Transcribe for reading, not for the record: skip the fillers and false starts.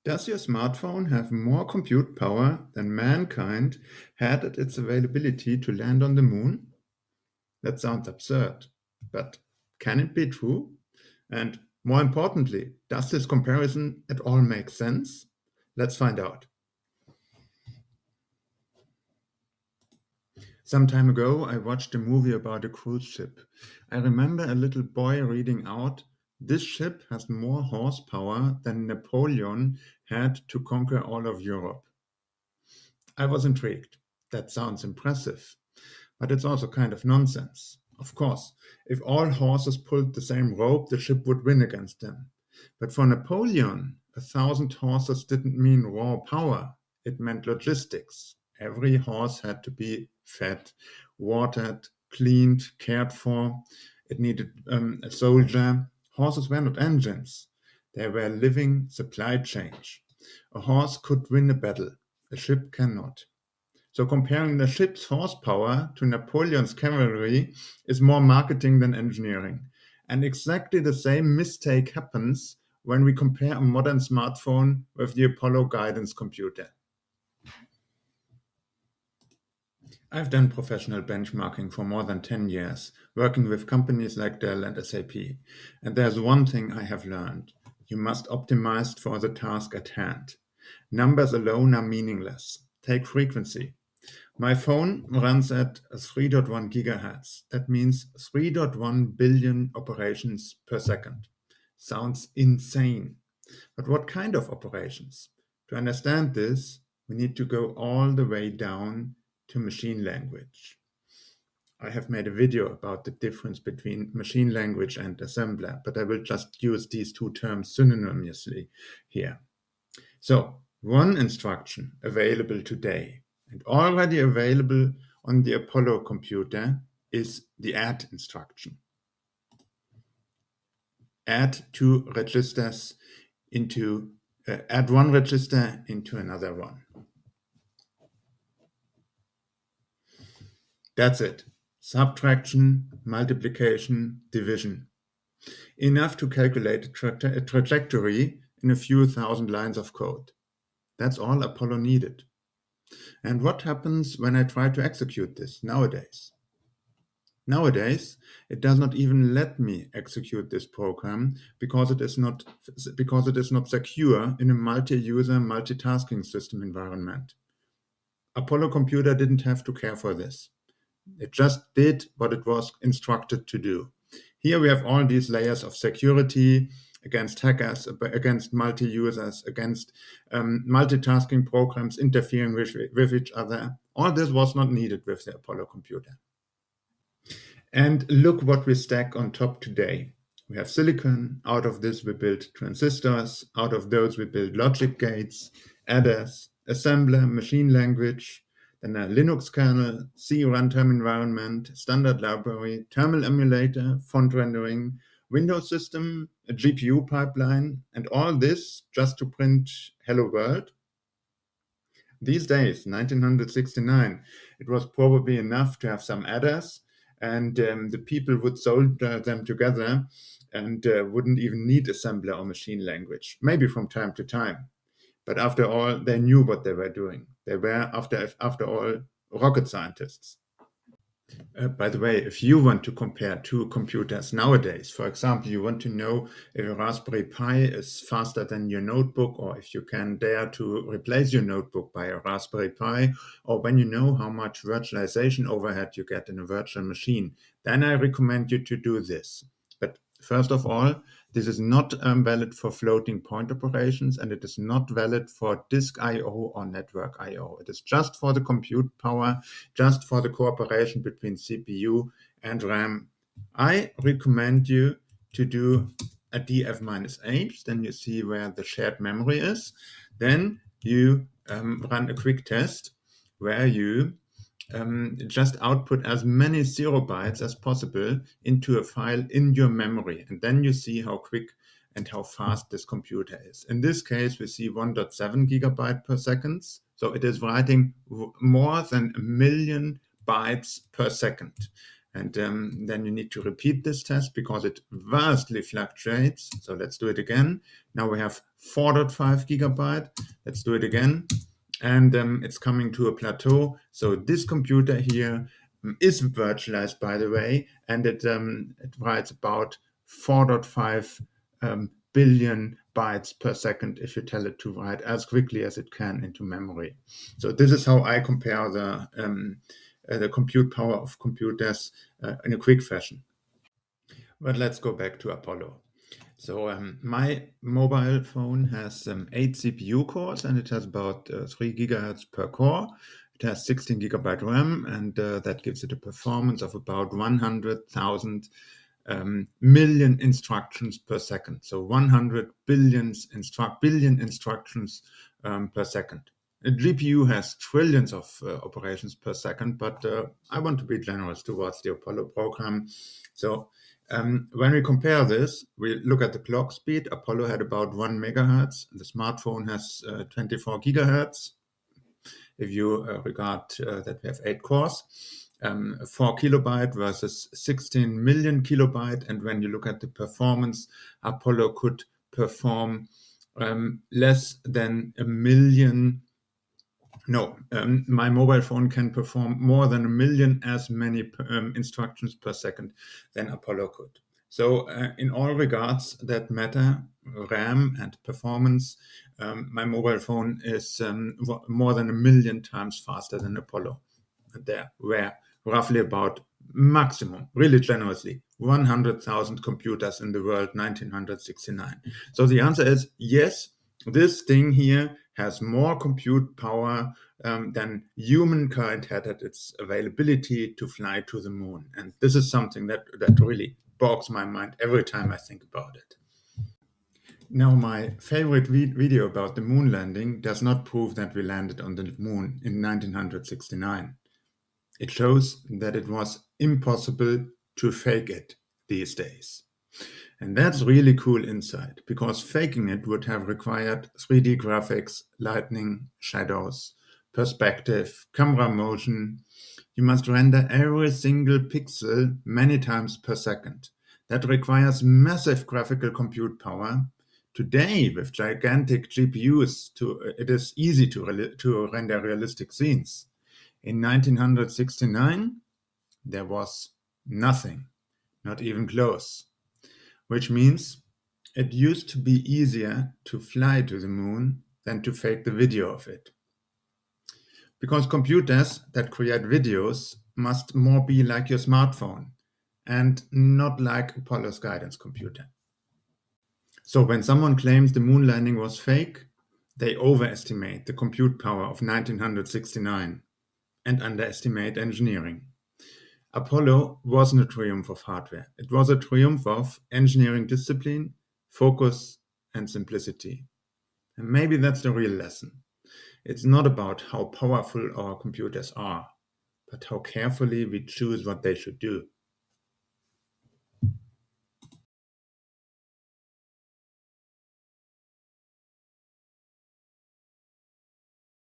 Does your smartphone have more compute power than mankind had at its availability to land on the moon? That sounds absurd, but can it be true? And more importantly, does this comparison at all make sense? Let's find out. Some time ago, I watched a movie about a cruise ship. I remember a little boy reading out, "This ship has more horsepower than Napoleon had to conquer all of Europe." I was intrigued. That sounds impressive, but it's also kind of nonsense. Of course, if all horses pulled the same rope, the ship would win against them. But for Napoleon, 1,000 horses didn't mean raw power, it meant logistics. Every horse had to be fed, watered, cleaned, cared for. It needed a soldier. Horses were not engines, they were living supply chains. A horse could win a battle, a ship cannot. So comparing the ship's horsepower to Napoleon's cavalry is more marketing than engineering. And exactly the same mistake happens when we compare a modern smartphone with the Apollo guidance computer. I've done professional benchmarking for more than 10 years, working with companies like Dell and SAP. And there's one thing I have learned. You must optimize for the task at hand. Numbers alone are meaningless. Take frequency. My phone runs at 3.1 gigahertz. That means 3.1 billion operations per second. Sounds insane. But what kind of operations? To understand this, we need to go all the way down to machine language. I have made a video about the difference between machine language and assembler, but I will just use these two terms synonymously here. So, one instruction available today and already available on the Apollo computer is the add instruction. Add two registers into, add one register into another one. That's it. Subtraction, multiplication, division. Enough to calculate a trajectory in a few thousand lines of code. That's all Apollo needed. And what happens when I try to execute this nowadays? Nowadays, it does not even let me execute this program because it is not secure in a multi-user multitasking system environment. Apollo computer didn't have to care for this. It just did what it was instructed to do. Here we have all these layers of security against hackers, against multi-users, against multitasking programs interfering with each other. All this was not needed with the Apollo computer. And look what we stack on top today. We have silicon. Out of this, we build transistors. Out of those, we build logic gates, adders, assembler, machine language, then a Linux kernel, C runtime environment, standard library, terminal emulator, font rendering, Windows system, a GPU pipeline, and all this just to print Hello World. These days, 1969, it was probably enough to have some adders, and the people would solder them together and wouldn't even need assembler or machine language, maybe from time to time. But after all, they knew what they were doing. They were, after all, rocket scientists. By the way, if you want to compare two computers nowadays, for example, you want to know if a Raspberry Pi is faster than your notebook, or if you can dare to replace your notebook by a Raspberry Pi, or when you know how much virtualization overhead you get in a virtual machine, then I recommend you to do this. But first of all, this is not valid for floating point operations, and it is not valid for disk I/O or network I/O. It is just for the compute power, just for the cooperation between CPU and RAM. I recommend you to do a df-h, then you see where the shared memory is. Then you run a quick test where you just output as many 0 bytes as possible into a file in your memory. And then you see how quick and how fast this computer is. In this case, we see 1.7 gigabyte per second. So it is writing more than 1 million bytes per second. And then you need to repeat this test because it vastly fluctuates. So let's do it again. Now we have 4.5 gigabyte. Let's do it again. And it's coming to a plateau. So this computer here is virtualized, by the way, and it writes about 4.5 billion bytes per second if you tell it to write as quickly as it can into memory. So this is how I compare the compute power of computers in a quick fashion. But let's go back to Apollo. So my mobile phone has 8 CPU cores, and it has about 3 gigahertz per core. It has 16 gigabyte RAM, and that gives it a performance of about 100,000 million instructions per second. So 100 billion instructions per second. A GPU has trillions of operations per second, but I want to be generous towards the Apollo program. So when we compare this, we look at the clock speed. Apollo had about 1 megahertz. The smartphone has 24 gigahertz. If you regard that we have 8 cores, 4 kilobyte versus 16 million kilobyte. And when you look at the performance, Apollo could perform less than a million. No, my mobile phone can perform more than a million as many instructions per second than Apollo could. So in all regards that matter, RAM and performance, my mobile phone is more than a million times faster than Apollo. There were roughly about maximum, really generously, 100,000 computers in the world 1969. So the answer is yes, this thing here has more compute power than humankind had at its availability to fly to the moon. And this is something that really bogs my mind every time I think about it. Now, my favorite video about the moon landing does not prove that we landed on the moon in 1969. It shows that it was impossible to fake it these days. And that's really cool insight, because faking it would have required 3D graphics, lighting, shadows, perspective, camera motion. You must render every single pixel many times per second. That requires massive graphical compute power. Today, with gigantic GPUs, it is easy to render realistic scenes. In 1969, there was nothing, not even close, which means it used to be easier to fly to the moon than to fake the video of it. Because computers that create videos must more be like your smartphone and not like Apollo's guidance computer. So when someone claims the moon landing was fake, they overestimate the compute power of 1969 and underestimate engineering. Apollo wasn't a triumph of hardware. It was a triumph of engineering discipline, focus, and simplicity. And maybe that's the real lesson. It's not about how powerful our computers are, but how carefully we choose what they should do.